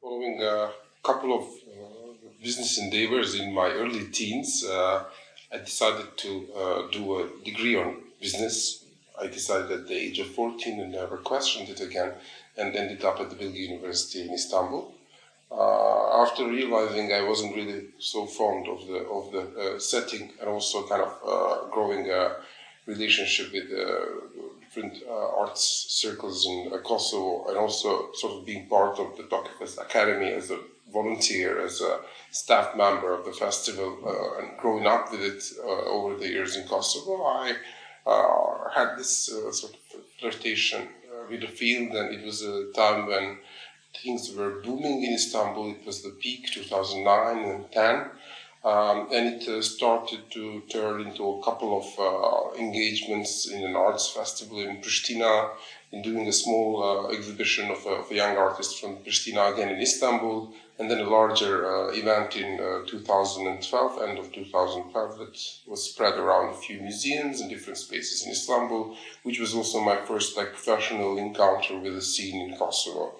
Following a couple of business endeavors in my early teens, I decided to do a degree on business. I decided at the age of 14 and never questioned it again, and ended up at the Bilgi University in Istanbul. After realizing I wasn't really so fond of the setting, and also kind of growing a relationship with different arts circles in Kosovo, and also sort of being part of the Tokefest Academy as a volunteer, as a staff member of the festival, and growing up with it over the years in Kosovo, I had this sort of flirtation with the field, and it was a time when things were booming in Istanbul. It was the peak, 2009 and 10. And it started to turn into a couple of engagements in an arts festival in Pristina, in doing a small exhibition of a young artist from Pristina again in Istanbul, and then a larger event in 2012, end of 2012, that was spread around a few museums and different spaces in Istanbul, which was also my first professional encounter with the scene in Kosovo.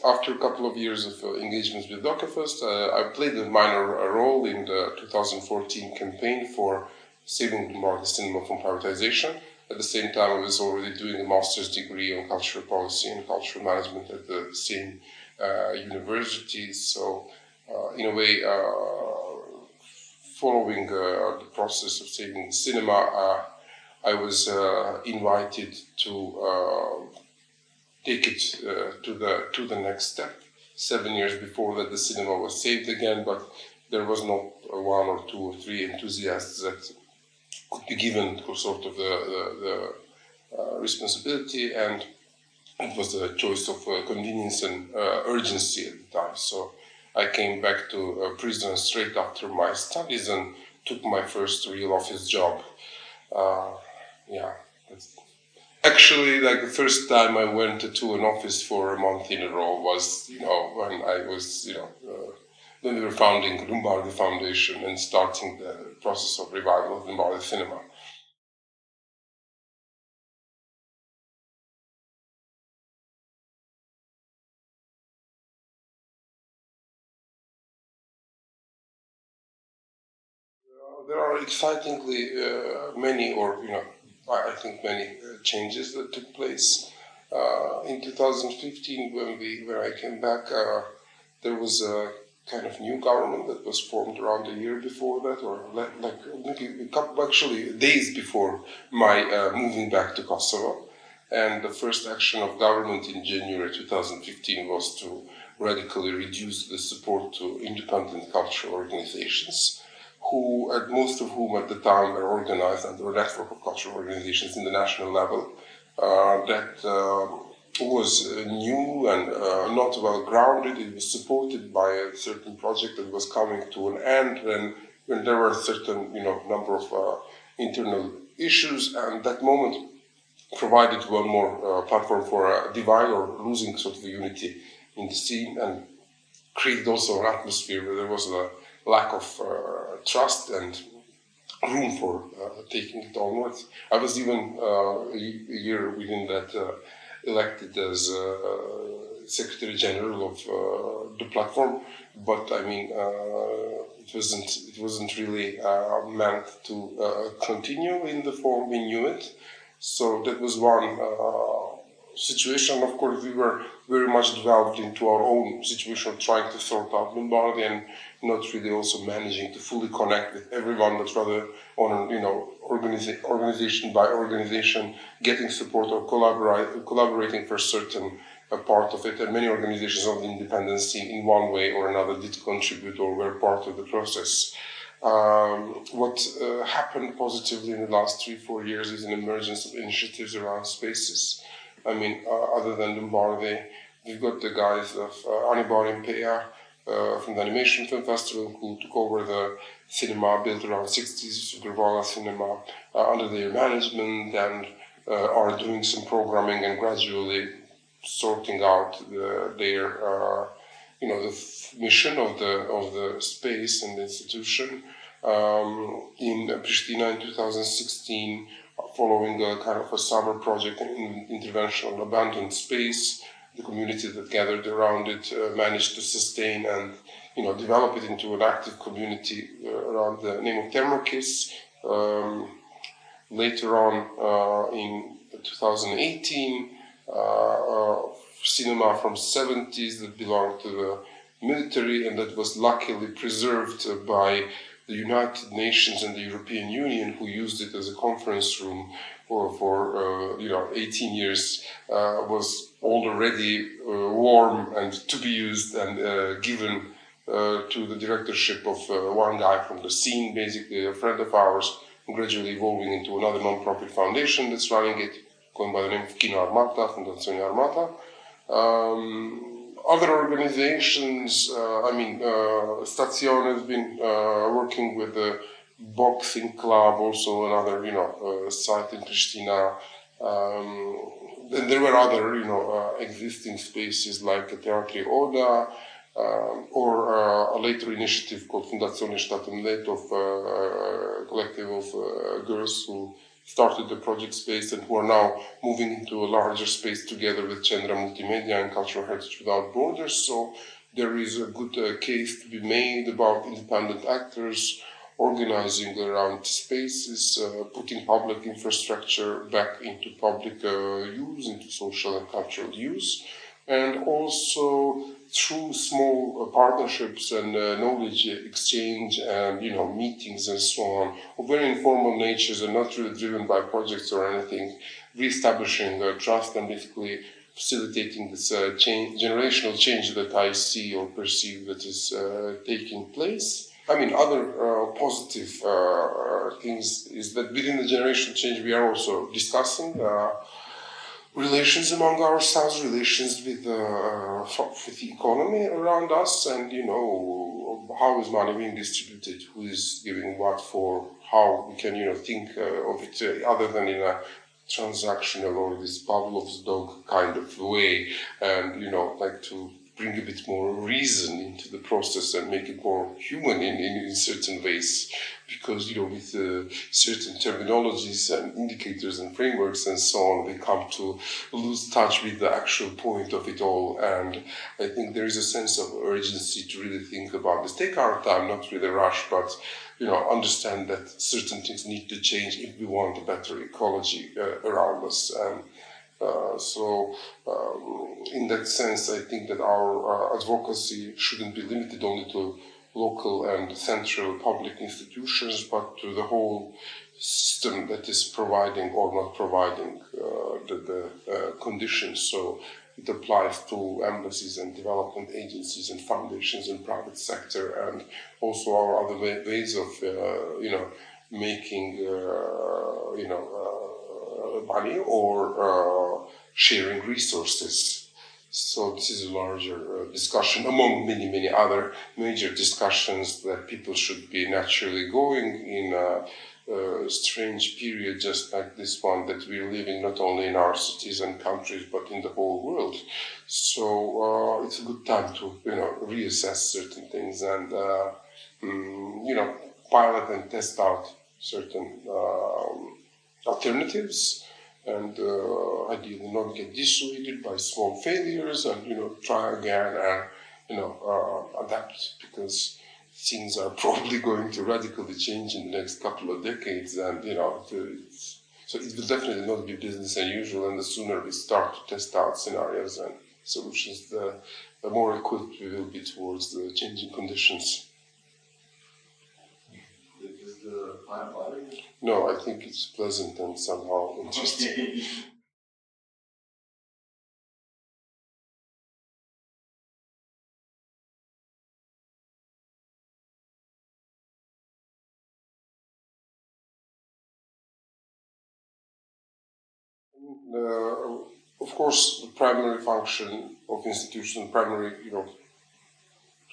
After a couple of years of engagements with Dokefest, I played a minor role in the 2014 campaign for saving Lumbardhi Cinema from privatization. At the same time, I was already doing a master's degree on cultural policy and cultural management at the same university. So, in a way, following the process of saving the cinema, I was invited to take it to the next step. 7 years before that, the cinema was saved again, but there was not one or two or three enthusiasts that could be given for sort of the responsibility, and it was a choice of convenience and urgency at the time. So I came back to Prizren straight after my studies and took my first real office job. Actually, the first time I went to an office for a month in a row was, when I was, when we were founding Lumbardhi Foundation and starting the process of revival of Lumbardhi Cinema. There are excitingly many, I think many changes that took place. In 2015, when I came back, there was a kind of new government that was formed around a year before that, or maybe actually days before my moving back to Kosovo. And the first action of government in January 2015 was to radically reduce the support to independent cultural organizations, most of whom at the time were organized under a network of cultural organizations in the national level. That was new and not well grounded. It was supported by a certain project that was coming to an end when there were a certain number of internal issues, and that moment provided one more platform for a divide or losing sort of unity in the scene, and created also an atmosphere where there was a lack of trust and room for taking it onwards. I was even a year within that elected as Secretary General of the platform, but I mean it wasn't really meant to continue in the form we knew it. So that was one situation. Of course, we were very much delved into our own situation of trying to sort out Lumbardhi and not really also managing to fully connect with everyone, but rather on organization by organization, getting support or collaborating for a certain part of it. And many organizations of the independence in one way or another did contribute or were part of the process. What happened positively in the last 3-4 years is an emergence of initiatives around spaces. I mean, other than Lumbardhi, we've got the guys of Anibal Impea from the Animation Film Festival, who took over the cinema built around 60s, Supervala cinema, under their management, and are doing some programming and gradually sorting out their the mission of the space and the institution. In Pristina in 2016, following a kind of a summer project in intervention on abandoned space, the community that gathered around it managed to sustain and develop it into an active community around the name of Thermokis. Later on, in 2018, cinema from 70s that belonged to the military and that was luckily preserved by the United Nations and the European Union, who used it as a conference room for 18 years, was already warm and to be used and given to the directorship of one guy from the scene, basically a friend of ours, gradually evolving into another non-profit foundation that's running it, going by the name of Kino Armata, Fondazione Armata. Other organizations, Stazione has been working with the boxing club, also another site in Pristina. Then there were other existing spaces like Teatri Oda, or a later initiative called Fondazione Statenlet of a collective of girls who started the project space and who are now moving into a larger space together with Chandra Multimedia and Cultural Heritage Without Borders. So there is a good case to be made about independent actors organizing around spaces, putting public infrastructure back into public use, into social and cultural use, and also through small partnerships and knowledge exchange and meetings and so on, of very informal natures and not really driven by projects or anything, re-establishing trust and basically facilitating this generational change that I see or perceive that is taking place. Other positive things is that within the generational change we are also discussing relations among ourselves, relations with the economy around us, and how is money being distributed, who is giving what for, how we can think of it other than in a transactional or this Pavlov's dog kind of way, and like to bring a bit more reason into the process and make it more human in certain ways, because with certain terminologies and indicators and frameworks and so on, we come to lose touch with the actual point of it all. And I think there is a sense of urgency to really think about this. Take our time, not really rush, but understand that certain things need to change if we want a better ecology around us. And in that sense, I think that our advocacy shouldn't be limited only to local and central public institutions, but to the whole system that is providing or not providing the conditions. So it applies to embassies and development agencies and foundations and private sector, and also our other ways of making money or sharing resources. So this is a larger discussion among many, many other major discussions that people should be naturally going in a strange period just like this one that we're living not only in our cities and countries but in the whole world. So it's a good time to reassess certain things and pilot and test out certain alternatives, and ideally not get dissuaded by small failures, and try again and adapt, because things are probably going to radically change in the next couple of decades, and so it will definitely not be business as usual. And the sooner we start to test out scenarios and solutions, the more equipped we will be towards the changing conditions. Is the climate bothering you? No, I think it's pleasant and somehow interesting. Of course, the primary function of institution, primary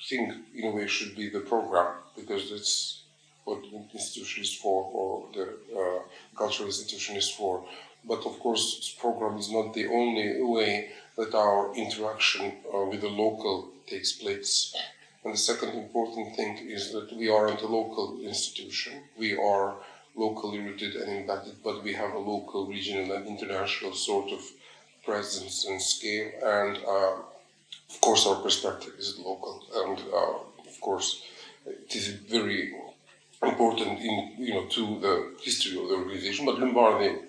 thing in a way should be the program, because that's what the institution is for, or the cultural institution is for. But of course, this program is not the only way that our interaction with the local takes place. And the second important thing is that we aren't a local institution. We are locally rooted and embedded, but we have a local, regional, and international sort of presence and scale, and of course our perspective is local, and of course it is very important to the history of the organization. But Lumbardhi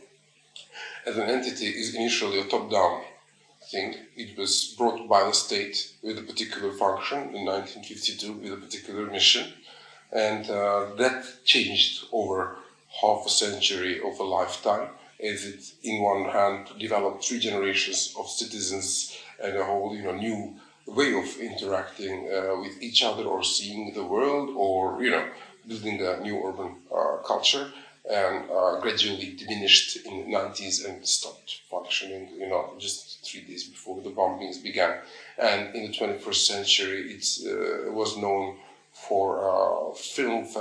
as an entity is initially a top-down thing. It was brought by the state with a particular function in 1952 with a particular mission, and that changed over half a century of a lifetime, as it, in one hand, developed 3 generations of citizens and a whole new way of interacting with each other, or seeing the world, or building a new urban culture, and gradually diminished in the 90s and stopped functioning, just 3 days before the bombings began. And in the 21st century, it was known for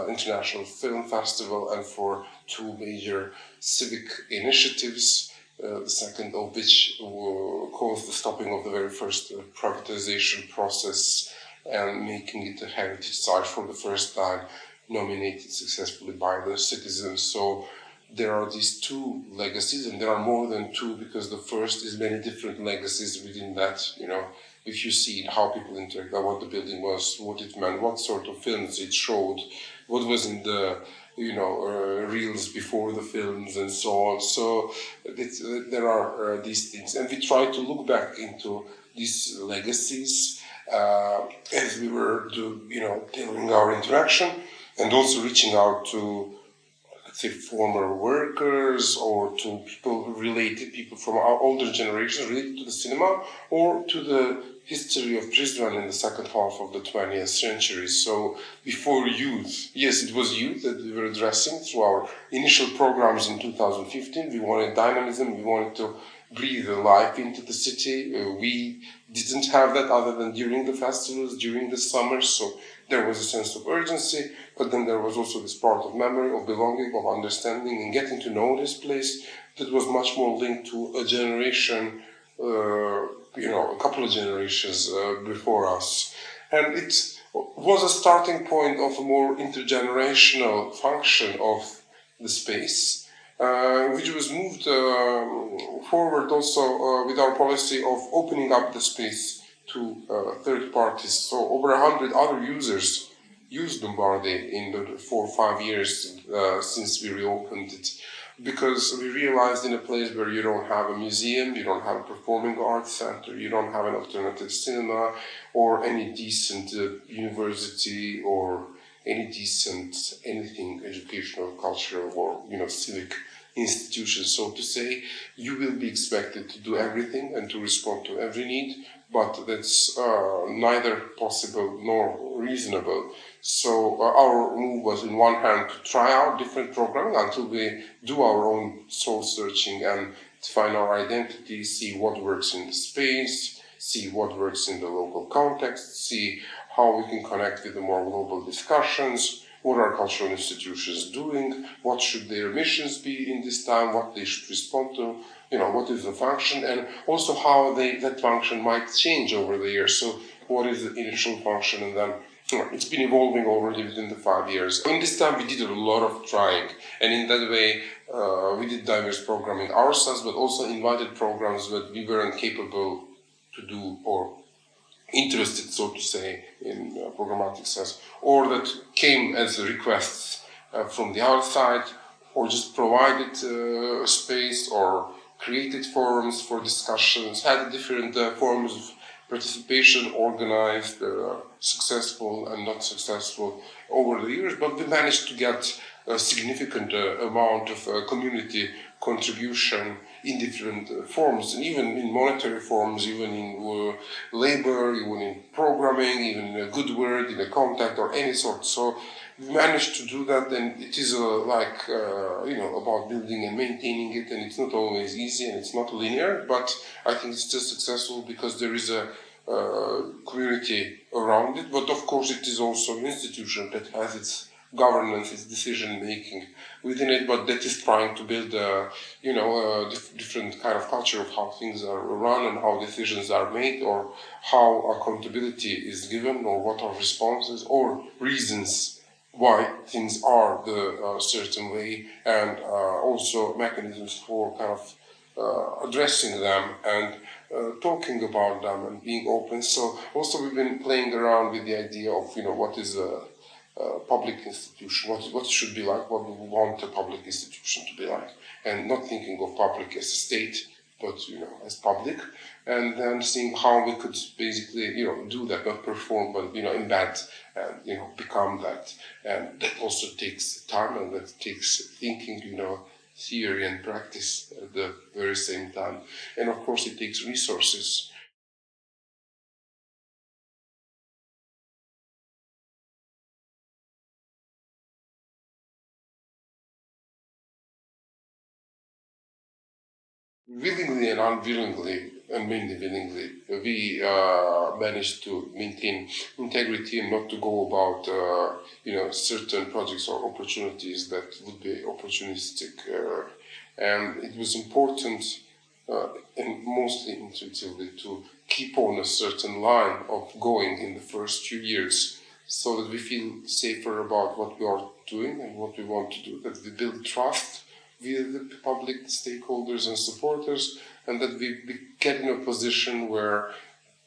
international film festival, and for 2 major civic initiatives, the second of which caused the stopping of the very first privatization process and making it a heritage site for the first time, nominated successfully by the citizens. So there are these 2 legacies, and there are more than 2, because the first is many different legacies within that. If you see how people interact, what the building was, what it meant, what sort of films it showed, what was in the reels before the films, and so on. So there are these things, and we try to look back into these legacies as we were tailoring our interaction, and also reaching out to, let's say, former workers, or to people from our older generations related to the cinema, or to the history of Prizren in the second half of the 20th century. So before youth, yes, it was youth that we were addressing through our initial programs in 2015. We wanted dynamism, we wanted to breathe life into the city. We didn't have that other than during the festivals, during the summers, so there was a sense of urgency, but then there was also this part of memory, of belonging, of understanding, and getting to know this place that was much more linked to a generation, a couple of generations before us. And it was a starting point of a more intergenerational function of the space, which was moved forward also with our policy of opening up the space to third parties. So over 100 other users used Lumbardhi in the 4 or 5 years since we reopened it, because we realized in a place where you don't have a museum, you don't have a performing arts center, you don't have an alternative cinema, or any decent university, or any decent anything educational, cultural, or civic institution, so to say, you will be expected to do everything and to respond to every need, but that's neither possible nor reasonable. So our move was, in one hand, to try out different programming until we do our own soul searching and find our identity, see what works in the space, see what works in the local context, see how we can connect with the more global discussions, what are cultural institutions doing, what should their missions be in this time, what they should respond to, what is the function, and also how that function might change over the years. So what is the initial function, and then it's been evolving already within the 5 years. In this time we did a lot of trying, and in that way we did diverse programming ourselves, but also invited programs that we weren't capable to do, or interested, so to say, in programmatic sense, or that came as requests from the outside, or just provided space, or created forums for discussions, had different forms of participation, organized, successful and not successful over the years, but we managed to get a significant amount of community contribution in different forms, and even in monetary forms, even in labor, even in programming, even in a good word, in a contact, or any sort. So we managed to do that, and it is about building and maintaining it, and it's not always easy, and it's not linear, but I think it's still successful because there is a community around it. But of course it is also an institution that has its governance, its decision making within it, but that is trying to build a different kind of culture of how things are run and how decisions are made, or how accountability is given, or what are responses or reasons why things are the certain way, and also mechanisms for kind of addressing them and talking about them and being open. So also we've been playing around with the idea of what is a public institution, what it should be like, what we want a public institution to be like, and not thinking of public as a state, but as public, and then seeing how we could basically do that, not perform, but embed and become that, and that also takes time and that takes thinking, theory and practice at the very same time, and of course it takes resources. Willingly and unwillingly, and mainly willingly, we managed to maintain integrity and not to go about, certain projects or opportunities that would be opportunistic. And it was important, and mostly intuitively, to keep on a certain line of going in the first few years, so that we feel safer about what we are doing and what we want to do, that we build trust with the public stakeholders and supporters, and that we get in a position where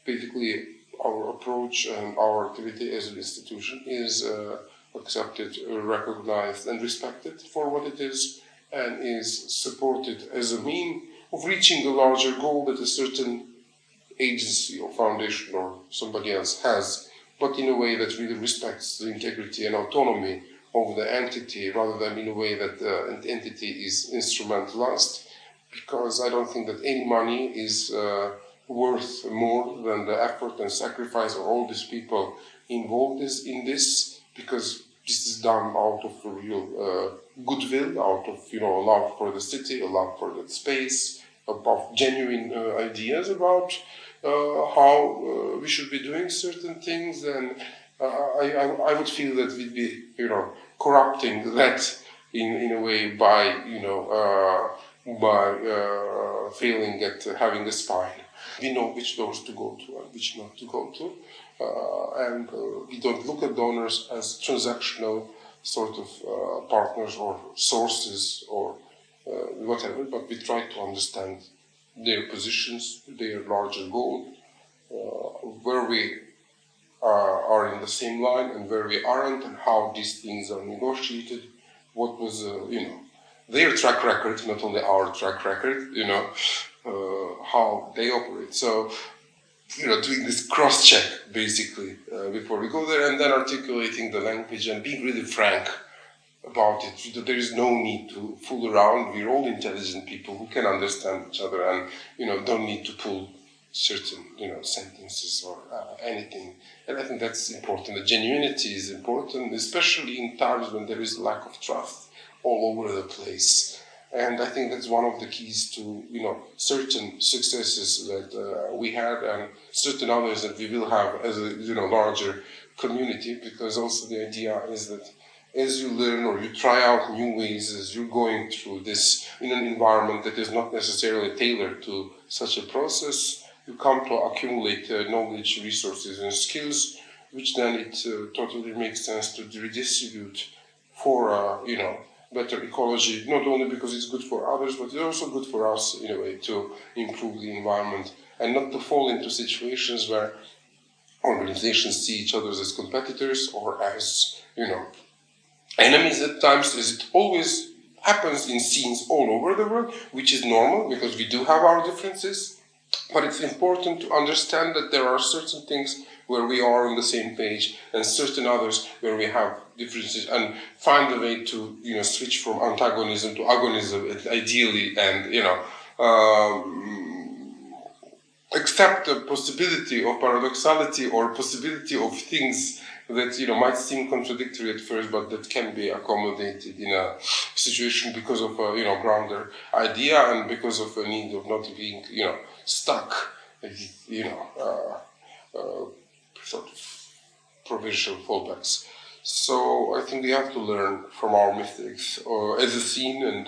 basically our approach and our activity as an institution is accepted, recognized and respected for what it is, and is supported as a mean of reaching a larger goal that a certain agency or foundation or somebody else has, but in a way that really respects the integrity and autonomy of the entity, rather than in a way that the entity is instrumentalized, because I don't think that any money is worth more than the effort and sacrifice of all these people involved in this, because this is done out of a real goodwill, out of love for the city, a love for the space, of genuine ideas about how we should be doing certain things, and I would feel that we'd be corrupting that in a way by failing at having a spine. We know which doors to go to and which not to go to, and we don't look at donors as transactional sort of partners or sources or whatever, but we try to understand their positions, their larger goal, where we are in the same line and where we aren't, and how these things are negotiated, what was their track record, not only our track record, how they operate. So doing this cross-check basically before we go there, and then articulating the language and being really frank about it. There is no need to fool around. We're all intelligent people who can understand each other, and don't need to pull certain sentences or anything. And I think that's important. The genuinity is important, especially in times when there is lack of trust all over the place. And I think that's one of the keys to certain successes that we had, and certain others that we will have as a larger community. Because also the idea is that as you learn or you try out new ways, as you're going through this in an environment that is not necessarily tailored to such a process, you come to accumulate knowledge, resources, and skills, which then it totally makes sense to redistribute for better ecology, not only because it's good for others, but it's also good for us in a way to improve the environment, and not to fall into situations where organizations see each other as competitors or as enemies at times, as it always happens in scenes all over the world, which is normal because we do have our differences. But it's important to understand that there are certain things where we are on the same page, and certain others where we have differences, and find a way to switch from antagonism to agonism, ideally, and accept the possibility of paradoxality or possibility of things that might seem contradictory at first, but that can be accommodated in a situation because of a grander idea, and because of a need of not being stuck, sort of provincial fallbacks. So I think we have to learn from our mistakes as a scene, and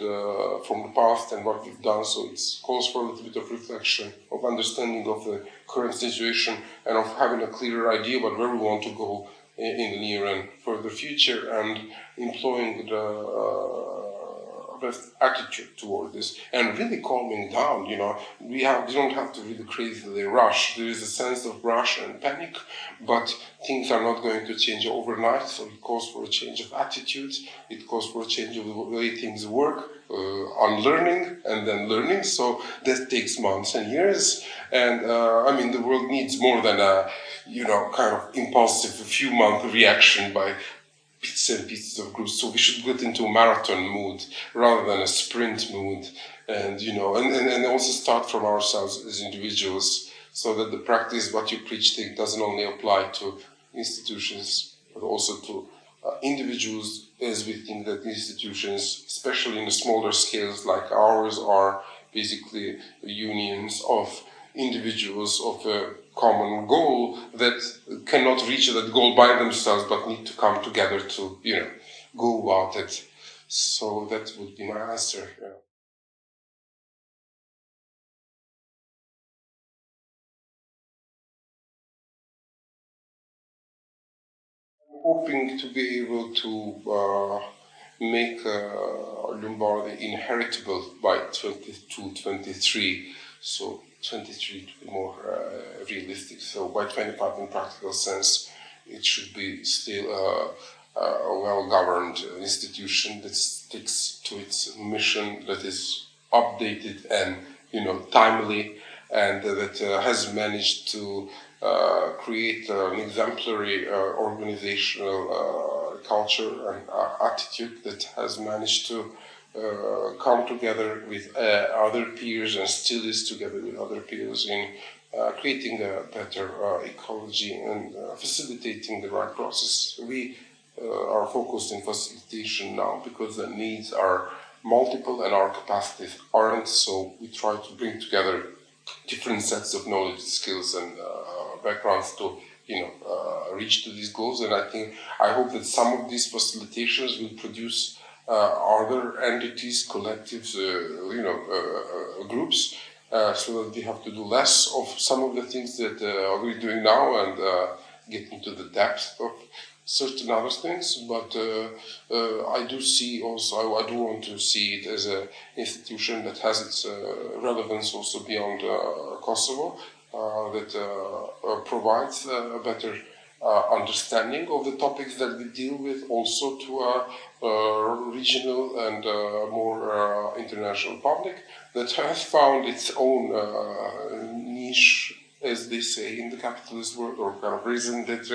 from the past and what we've done. So it calls for a little bit of reflection, of understanding of the current situation, and of having a clearer idea about where we want to go in the near and further future, and employing the best attitude toward this and really calming down. We don't have to really crazily rush. There is a sense of rush and panic, but things are not going to change overnight. So it calls for a change of attitude. It calls for a change of the way things work, unlearning and then learning. So that takes months and years. And the world needs more than a kind of impulsive few-month reaction by bits and pieces of groups. So we should get into a marathon mood rather than a sprint mood, and also start from ourselves as individuals, so that the practice, what you preach, thing doesn't only apply to institutions, but also to individuals, as we think that institutions, especially in the smaller scales like ours, are basically unions of individuals of a common goal that cannot reach that goal by themselves, but need to come together to, go about it. So that would be my answer. Yeah. I'm hoping to be able to make Lumbardhi inheritable by 22, 23. So 23 to be more realistic. So by 25 in practical sense, it should be still a well-governed institution that sticks to its mission, that is updated and timely, and that has managed to create an exemplary organizational culture and attitude, that has managed to come together with other peers and still is together with other peers in creating a better ecology and facilitating the right process. We are focused in facilitation now because the needs are multiple and our capacities aren't, so we try to bring together different sets of knowledge, skills, and backgrounds to reach to these goals. And I hope that some of these facilitations will produce other entities, collectives, groups, so that we have to do less of some of the things that we're doing now and get into the depth of certain other things. But I do see also, I do want to see it as an institution that has its relevance also beyond Kosovo, that provides a better understanding of the topics that we deal with, also to a regional and more international public, that has found its own niche, as they say in the capitalist world, or kind of reason that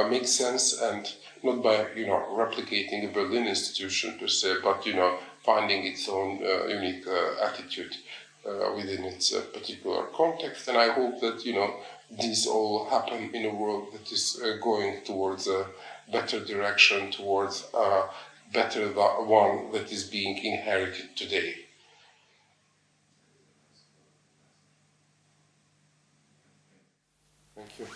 makes sense, and not by replicating a Berlin institution per se, but finding its own unique attitude within its particular context. And I hope that these all happen in a world that is going towards a better direction, towards a better one that is being inherited today. Thank you.